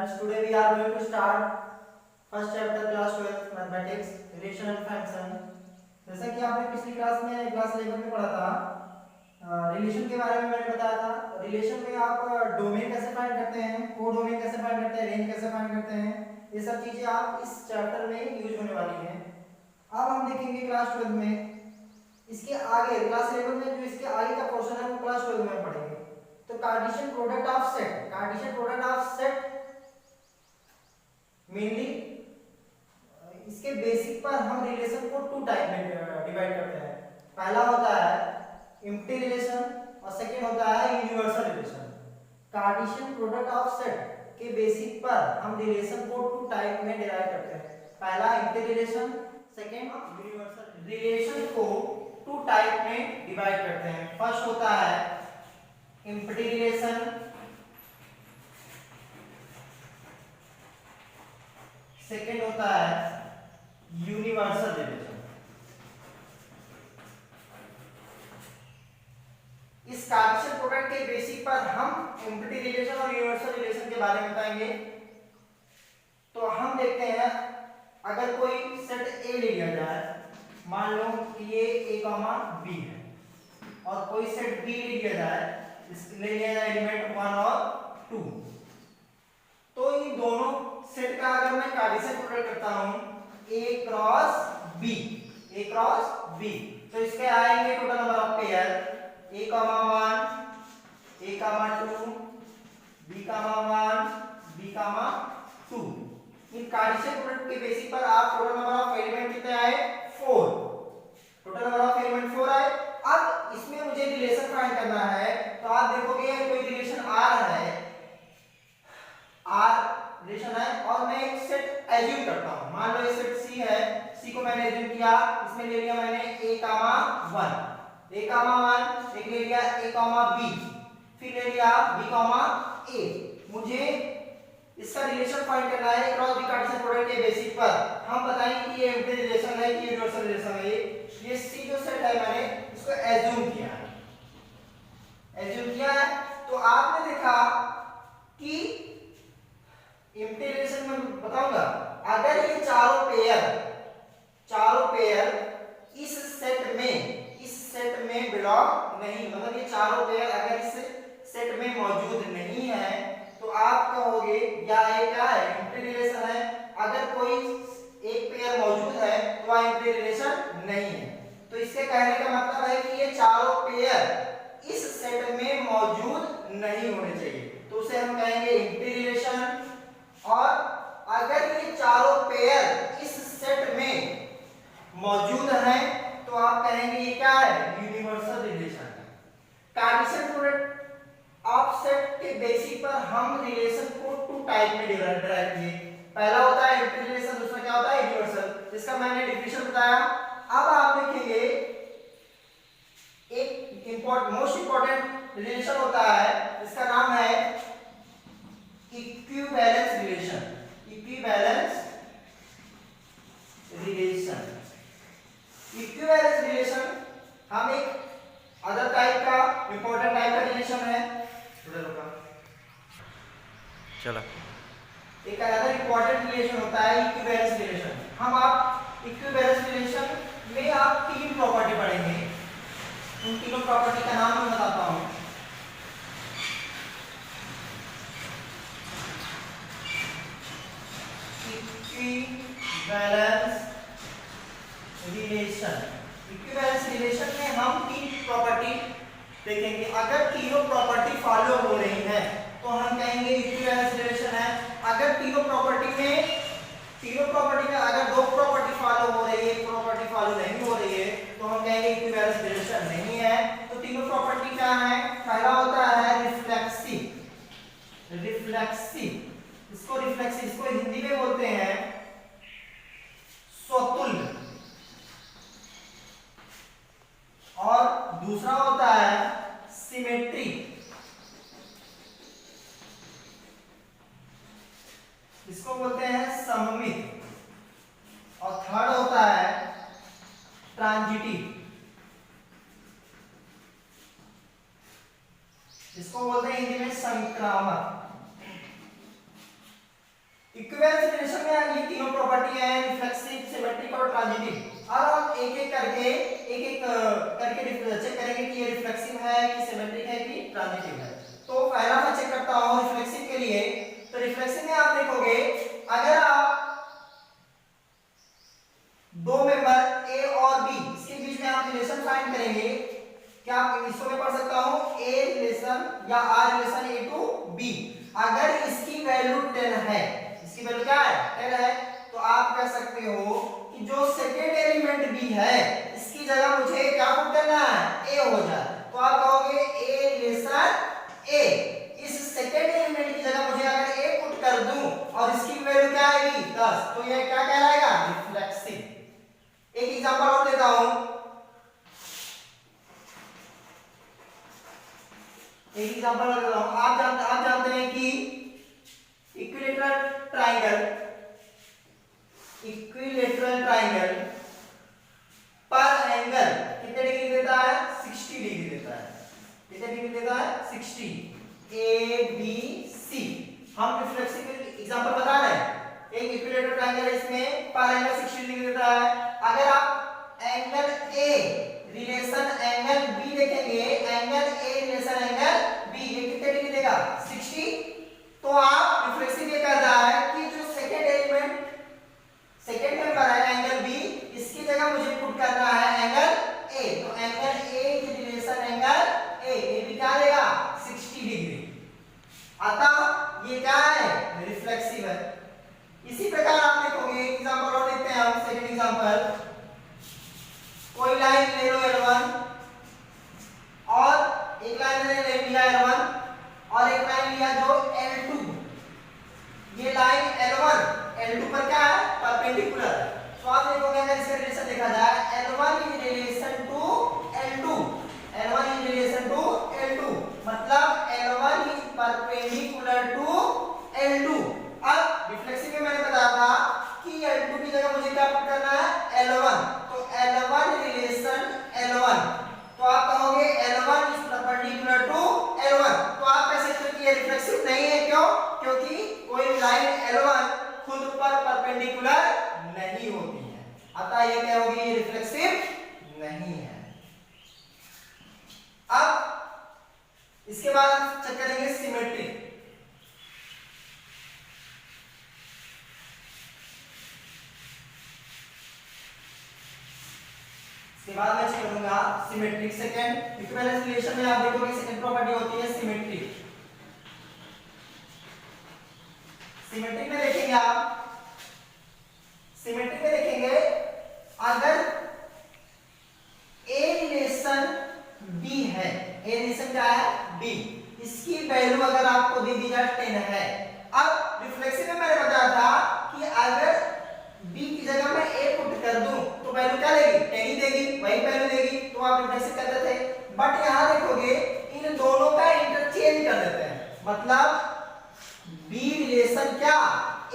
Friends, today we are going to start first chapter class 12 mathematics relation and function. जैसा कि आपने पिछली class में क्लास 11 में पढ़ा था रिलेशन के बारे में मैंने बताया था। रिलेशन में आप डोमेन कैसे फाइंड करते हैं, कोडोमेन कैसे फाइंड करते हैं, रेंज कैसे फाइंड करते हैं, ये सब चीजें आप इस चैप्टर में यूज होने वाली हैं। अब हम देखेंगे क्लास 12 में इसके आगे क्लास 11 में जो इसके आगे का पोर्शन है वो क्लास 12 में पढ़ेंगे। तो Cartesian product of set, Cartesian product of set mainly इसके बेसिक पर हम रिलेशन को टू टाइप में डिवाइड करते हैं। पहला होता है एम्प्टी रिलेशन और सेकंड होता है universal relation. Cartesian product of set के बेसिक पर हम रिलेशन को टू टाइप में डिवाइड करते हैं। पहला empty relation, second universal relation को टू टाइप में डिवाइड करते हैं। फर्स्ट होता है एम्प्टी रिलेशन, सेकेंड होता है यूनिवर्सल रिलेशन। इस कार्टेशियन प्रोडक्ट के बेसिक पर हम एम्प्टी रिलेशन और यूनिवर्सल रिलेशन के बारे में बताएंगे। तो हम देखते हैं अगर कोई सेट ए ले लिया जाए, मान लो कि ये ए कॉमा बी है, और कोई सेट बी ले लिया जाए, ले लिया जाए एलिमेंट 1 और 2, तो इन दोनों सेट का अगर मैं कार्टेशियन प्रोडक्ट करता हूं A cross B, A cross B, तो इसके आएंगे total number of pair A comma 1, A comma 2, B comma 1, B comma 2। इन कार्टेशियन प्रोडक्ट के बेसिस पर आप टोटल नंबर ऑफ एलिमेंट कितने आए? 4। टोटल नंबर ऑफ एलिमेंट 4 आए। अब इसमें मुझे रिलेशन फाइंड करना है, तो आप देखोगे कोई रिलेशन आर है, आर रिलेशन है, और मैं एक सेट एज्यूम करता हूं। मान लो ये सेट सी है, सी को मैंने एज्यूम किया, इसमें ले लिया मैंने a, 1, a, 1, एक ले लिया a, b, फिर ले लिया b, a। मुझे इसका रिलेशन फाइंड करना है क्रॉस बी कार्टेशियन प्रोडक्ट के बेसिस पर। हम बताएंगे कि ये एम्प्टी रिलेशन है कि यूनिवर्सल रिलेशन है। ये सी जो सेट है मैंने इसको एज्यूम किया है, एज्यूम किया है। तो आपने देखा कि एम्प्टी रिलेशन में बताऊंगा अगर ये चारों पेयर इस सेट में बिलोंग नहीं, मतलब ये चारों पेयर अगर इस सेट में मौजूद नहीं है, तो आप कहोगे या ये क्या है? एम्प्टी रिलेशन है। अगर कोई एक पेयर मौजूद है तो वह एम्प्टी रिलेशन नहीं है। तो इससे कहने का मतलब है कि ये चारों पेयर इस सेट में मौजूद नहीं होने चाहिए, तो उसे हम कहेंगे एम्प्टी रिलेशन। और अगर ये चारों पेयर इस सेट में मौजूद हैं तो आप कहेंगे ये क्या है? Universal relation. Cartesian product of set के बेसिस पर हम रिलेशन को टू टाइप में डिवाइड किए। पहला होता है एम्प्टी रिलेशन, दूसरा क्या होता है? यूनिवर्सल, जिसका मैंने डेफिनेशन बताया। अब आप देखेंगे एक मोस्ट इंपॉर्टेंट रिलेशन होता है जिसका नाम है equivalence relation. Equivalence relation, equivalence relation हम एक अदर टाइप का इंपॉर्टेंट टाइप का रिलेशन है। चला एक अदर इंपॉर्टेंट रिलेशन होता है इक्विवेलेंस रिलेशन। हम आप इक्विवेलेंस रिलेशन में आप तीन प्रॉपर्टी पढ़ेंगे। उन तीनों प्रॉपर्टी का नाम मैं बताता हूं। इक्विवेलेंस रिलेशन, इक्विवेलेंस रिलेशन में हम तीन प्रॉपर्टी देखेंगे। अगर तीनों प्रॉपर्टी फॉलो हो रही है तो हम कहेंगे इक्विवेलेंस रिलेशन है। अगर तीनों प्रॉपर्टी में अगर दो प्रॉपर्टी फॉलो हो रही है, एक प्रॉपर्टी फॉलो नहीं हो रही है, तो हम कहेंगे इक्विवेलेंस रिलेशन नहीं है। तो तीनों प्रॉपर्टी क्या है? पहला होता है रिफ्लेक्सिव, इसको हिंदी में बोलते हैं स्वतुल्य, और दूसरा होता है सिमेट्री, इसको बोलते हैं सममित, और थर्ड होता है ट्रांजिटिव, इसको बोलते हैं हिंदी में संक्रामक। इक्विवेलेंस रिलेशन में ये तीनों प्रॉपर्टी है, रिफ्लेक्सिव, सिमेट्रिक और ट्रांजिटिव। अब हम एक एक करके चेक करेंगे कि ये रिफ्लेक्सिव है कि सिमेट्रिक है कि ट्रांजिटिव है। तो पहला मैं चेक करता हूं रिफ्लेक्सिव के लिए। तो रिफ्लेक्सिव में आप देखोगे अगर आप दो मेंबर ए और बी इसके बीच में आप रिलेशन फाइंड करेंगे, क्या इसको मैं पढ़ सकता हूं ए रिलेशन या R relation A to B. अगर इसकी वैल्यू 10 है, इसकी वैल्यू क्या है 10 है, तो आप कह सकते हो कि जो सेकेंड एलिमेंट बी है इसकी जगह मुझे क्या पुट करना है ए हो जाए। तो आप कहोगे ए रिलेशन ए, इस सेकेंड एलिमेंट की जगह मुझे अगर ए पुट कर दूं और इसकी वैल्यू क्या आएगी 10, तो ये क्या कहलाएगा रिफ्लेक्सिव। एक एग्जांपल और देता हूं, आप जानते हैं कि इक्विलेटरल ट्रायंगल पर एंगल कितने डिग्री देता है 60 डिग्री देता है। कितने डिग्री देता है 60, ए बी सी। हम रिफ्लेक्सिव एग्जांपल बता रहे हैं, एक इक्विलेटरल ट्रायंगल है, इसमें पर एंगल 60 डिग्री देता है। अगर आप angle A relation angle B देखेंगे, angle A relation angle B ये कितने डिग्री देगा 60। तो आप रिफ्लेक्सिव ये कह रहा है कि जो सेकेंड मेंबर है एंगल बी, इसकी जगह मुझे पुट करना है एंगल ए। तो एंगल ए रिलेशन एंगल ए भी क्या देगा 60 डिग्री। अतः ये क्या है रिफ्लेक्सिव है। इसी प्रकार आप देखोगे एग्जांपल और देखते हैं हम, सेकंड एग्जांपल, कोई लाइन ले लो L1 और एक लाइन ले लिया L1 और एक लाइन लिया जो L2। ये लाइन L1 पर क्या है परपेंडिकुलर। तो आप देखोगे अगर इसका रिलेशन देखा जाए L1 is relation to L2, मतलब L1 is perpendicular to L2। अब रिफ्लेक्सिव में मैंने बताया था कि L2 की जगह मुझे क्या पुट करना है L1, तो L1 रिलेशन L1। तो आप कहोगे L1 is perpendicular to L1। तो आप कह सकते हो कि ये रिफ्लेक्सिव नहीं है। क्यों? क्योंकि कोई लाइन L1 खुद पर परपेंडिकुलर नहीं होती है, अतः ये क्या होगी ये रिफ्लेक्सिव नहीं है। अब इसके बाद चेक करेंगे सिमेट्रिक। इसके बाद मैं चेक करूंगा सिमेट्रिक। सेकंड इक्विवेलेंस रिलेशन में आप देखोगे सेकंड प्रॉपर्टी होती है सिमेट्रिक। सिमेट्रिक में देखेंगे आप, सिमेट्रिक में देखेंगे अगर ए रिलेशन बी है, ए रिलेशन क्या है बी, इसकी वैल्यू अगर आपको दे दी जाए 10 है। अब रिफ्लेक्सिव में मैंने बताया था कि अगर बी की जगह मैं ए पुट कर दूं तो वैल्यू क्या देगी 10 ही देगी, वही वैल्यू देगी। तो आप रिफ्लेक्सिव करते थे, बट यहां देखोगे इन दोनों का इंटरचेंज कर देते हैं, मतलब बी रिलेशन क्या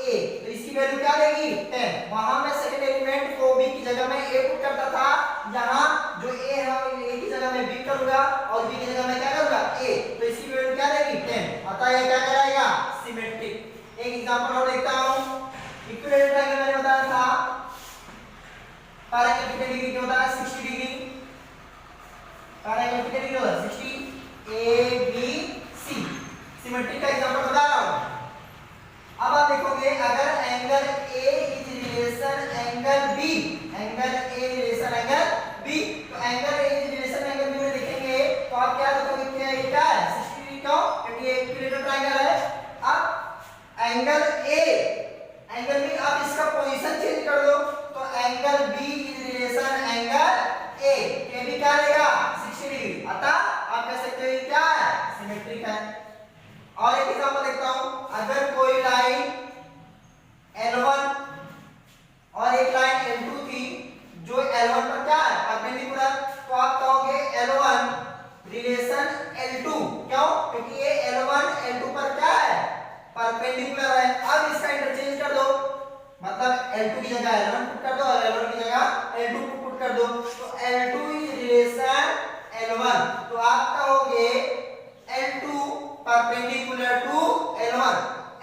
ए, तो इसकी वैल्यू क्या देगी 10। वहां मैं सेकंड एलिमेंट को बी की जगह में ए पुट करता था, यहां जो ए है ए की जगह में बी करूंगा और बी की जगह में क्या करूंगा ए, तो इसकी वैल्यू क्या देगी 10। अतः यह क्या कहलाएगा सिमेट्रिक। एक एग्जांपल और देखता हूं, इक्विलेटरल ट्रायंगल मैंने बताया था पर एंगल कितने डिग्री के होता है 60 डिग्री। पर एंगल कितने डिग्री होता है 60, ए बी सी। सिमेट्रिक का एग्जांपल बता रहा हूं। अब आप देखोगे अगर angle A is relation angle B, angle A relation angle B, तो angle A is relation angle B में देखेंगे तो आप क्या देखोगे क्या ये क्या है 60 डिग्री। क्यों? क्योंकि ये इक्विलेटरल ट्रायंगल है। अब एंगल ए एंगल बी, आप इसका पोजीशन चेंज कर दो तो angle B is relation angle A, ये भी क्या देगा 60 डिग्री। अतः आप कह सकते हो ये क्या है सिमेट्रिक है। और एक एग्जांपल देखता हूं, अगर कोई लाइन L1 और एक लाइन L2 थी जो L1 पर क्या है परपेंडिकुलर, तो आप कहोगे L1 रिलेशन L2। क्यों? क्योंकि ये L1 L2 पर क्या है परपेंडिकुलर है। अब इसका इंटरचेंज कर दो, मतलब L2 की जगह L1 पुट कर दो और L1 की जगह L2 पुट कर दो, तो L2 इज रिलेशन L1। तो आप कहोगे L2 perpendicular to L1,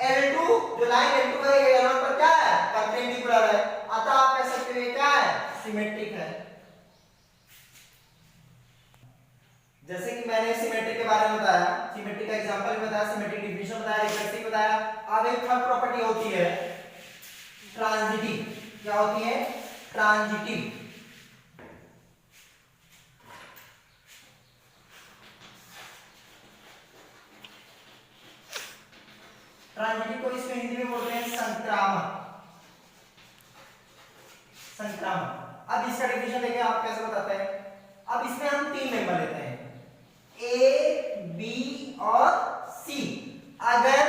L2 जो लाइन L2 पर है L1 सिमेट्रिक है। जैसे कि मैंने सिमेट्रिक के बारे में बताया, सिमेट्रिक का एग्जांपल भी बताया, सिमेट्रिक डिफिनेशन बताया, रिफ्लेक्सिव बताया। अब एक थर्ड प्रॉपर्टी होती है ट्रांजिटिव। क्या होती है? ट्रांजिटिव। ट्रांजिटिव को इसमें हिंदी में बोलते हैं संक्रामक। संक्रामक। अब इसका डिफिनेशन देखिए आप कैसे बताते हैं। अब इसमें हम तीन मेंबर लेते हैं, ए, बी और सी। अगर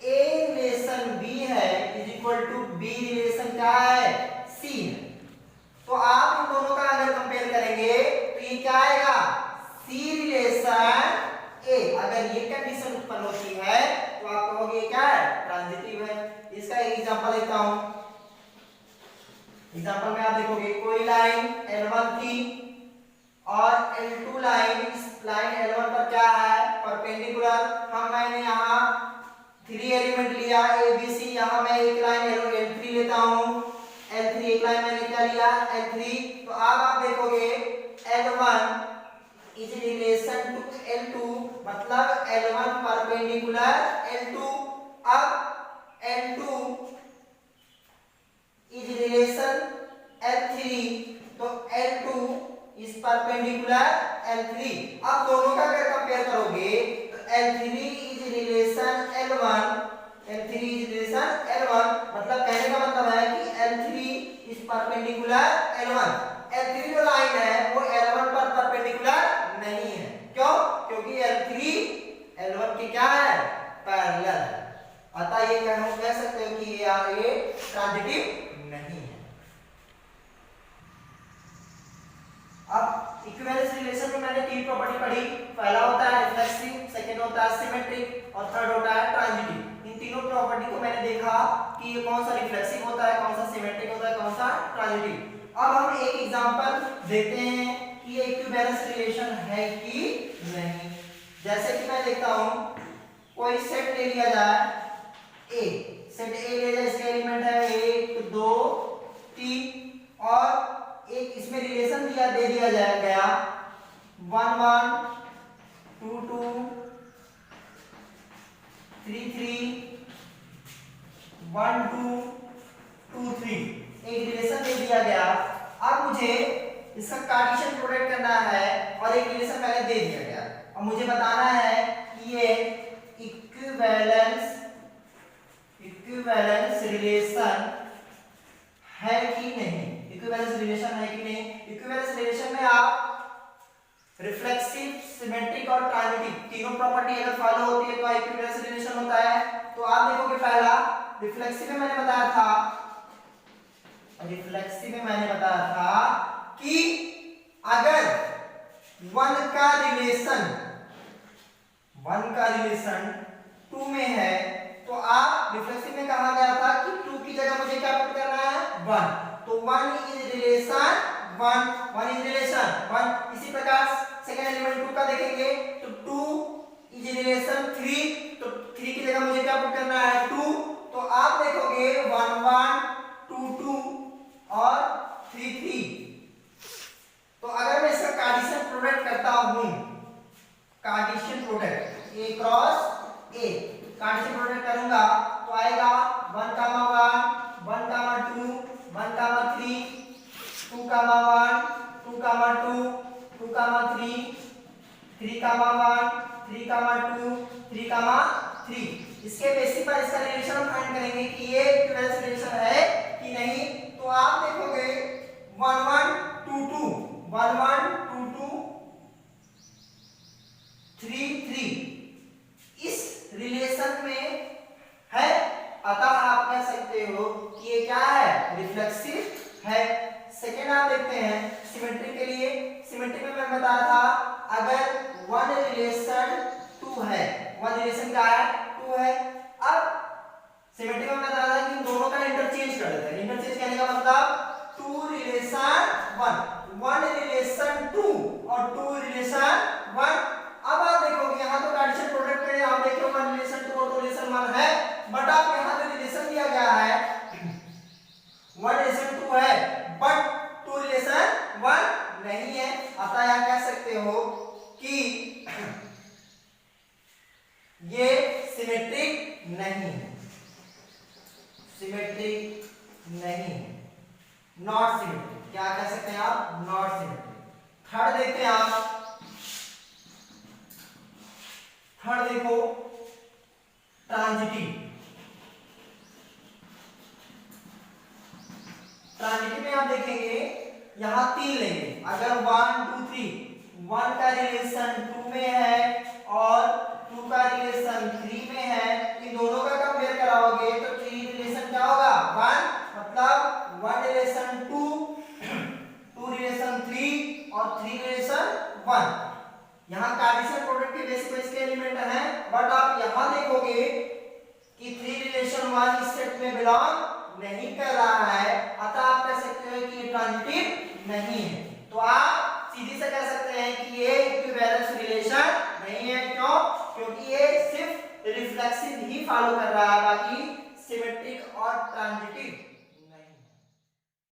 ए रिलेशन बी है is equal to B relation क्या है? सी है। तो आप इन दोनों का अगर कंपेयर करेंगे तो ये क्या आएगा? सी रिलेशन ए। अगर ये कंडीशन उत्पन्न होती है तो आप कहोगे क्या है? ट्रांजिटिव है। इसका एक एग्जांपल देता हूं। एग्जांपल में आप देखोगे कोई लाइन L1 थी और L2 लाइन, इस लाइन L1 पर क्या है? परपेंडिकुलर। मैंने यहाँ 3 एलिमेंट लिया A B C। यहाँ मैं एक लाइन L3 लेता हूँ। L3 एक लाइन मैंने क्या लिया? L3। तो अब आप देखोगे L1 is relation to L2, मतलब L1 परपेंडिकुलर L2। अब L2 इज रिलेशन L3, तो L2 इज परपेंडिकुलर L3। अब दोनों का अगर कंपेयर करोगे तो L3 is relation L1, L3 is relation L1, मतलब कहने का मतलब है कि L3 is perpendicular L1। L3 जो लाइन है वो L1 पर परपेंडिकुलर नहीं है। क्यों? क्योंकि L3 L1 की क्या है? पैरेलल है। अतः ये कह सकते हो कि ये ट्रांजिटिव नहीं है। अब इक्विवेलेंस रिलेशन में मैंने तीन प्रॉपर्टी पढ़ी। पहला होता है रिफ्लेक्सिव, सेकंड होता है सिमेट्रिक और थर्ड होता है ट्रांजिटिव। इन तीनों प्रॉपर्टी को मैंने देखा कि ये कौन सा रिफ्लेक्सिव होता है, कौन सा सिमेट्रिक होता है, कौन सा ट्रांजिटिव। अब हम एक एग्जांपल देखते हैं कि ये इक्विवेलेंस रिलेशन है कि नहीं। जैसे कि मैं देखता हूं कोई सेट ले लिया जाए ए, सेट ए ले जाए, इसके एलिमेंट है 1 2 3 और एक इसमें रिलेशन दे दिया गया 1 1 2 2 3 3 1 2 2 3 एक रिलेशन दे दिया गया। अब मुझे इसका कार्टेशियन प्रोडक्ट करना है और एक रिलेशन पहले दे दिया गया और मुझे बताना है कि ये इक्विवेलेंस रिलेशन है कि नहीं। इक्विवेलेंस रिलेशन है कि नहीं। इक्विवेलेंस रिलेशन में आप रिफ्लेक्सिव, सिमेट्रिक और ट्रांजिटिव तीनों प्रॉपर्टी अगर फॉलो होती है तो इक्विवेलेंस रिलेशन होता है। तो आप देखोगे पहला रिफ्लेक्सिव में मैंने बताया था कि अगर वन का रिलेशन 2 में है तो आप रिफ्लेक्सिव में कहा गया था कि 2 की जगह मुझे क्या पुट करना है? 1। तो 1 इज रिलेशन 1। इसी प्रकार सेकंड एलिमेंट 2 का देखेंगे तो 2 इज रिलेशन 3, तो 3 की जगह मुझे क्या पुट करना है? 2। तो आप देखोगे 1 1 2 2 और 3 3। तो अगर मैं इसका कार्टेशियन प्रोडक्ट करता हूं, Cartesian product A cross A, Cartesian product करूंगा तो आएगा 1 1 1 2 1 3 2 1 2 2 2 3 3 1 3 2 3 इसके बेसिस पर इसका रिलेशन हम फाइंड करेंगे कि ये इक्विवेलेंस रिलेशन है कि नहीं। तो आप देखोगे 1 1 2 2 1 1 2 2 3 3 इस रिलेशन में है। अतः आप कह सकते हो कि ये क्या है? रिफ्लेक्सिव है। सेकेंड आप देखते हैं सिमेट्रिक के लिए। सिमेट्रिक में मैं बता रहा था अगर वन रिलेशन 2 है, वन रिलेशन क्या है? 2 है। अब सिमेट्रिक में बता रहा था कि दोनों का इंटरचेंज कर देते हैं। इंटरचेंज करने का मतलब 2 रिलेशन 1 रिलेशन 2 और 2 रिलेशन 1। अब आप देखोगे यहाँ तो कार्टेशियन प्रोडक्ट में आप देखो 1 रिलेशन 2 और 2 रिलेशन 1 है, बट आप यहाँ जो रिलेशन दिया गया है 1 रिलेशन 2 है, बट नहीं है, सिमेट्रिक नहीं है, नॉट सिमेट्रिक। क्या कह सकते हैं आप? Not symmetric. थर्ड देखते हैं आप, थर्ड देखो ट्रांजिटिव। ट्रांजिटिव में आप देखेंगे यहां 3 लेंगे। अगर 1 2 3, 1 का रिलेशन 2 में है और 2 का रिलेशन 3 में है, इन दोनों का कंपेयर कराओगे तो 3 रिलेशन क्या होगा? 1, मतलब 1 रिलेशन 2, 2 रिलेशन 3 और 3 रिलेशन 1। यहाँ कार्टेशियन प्रोडक्ट के बेसिस पे इसके एलिमेंट हैं, बट आप यहाँ देखोगे कि 3 रिलेशन 1 इस सेट में बिलोंग नहीं कर रहा है, अतः आप कह सकते हो कि ये ट्रांजिटिव नहीं है। तो आप सीधी से कह सकते हैं कि ये इक्विवेलेंस रिलेशन नहीं है। क्यों? क्योंकि ये सिर्फ रिफ्लेक्सिव ही फॉलो कर रहा है, बाकी सिमेट्रिक और ट्रांजिटिव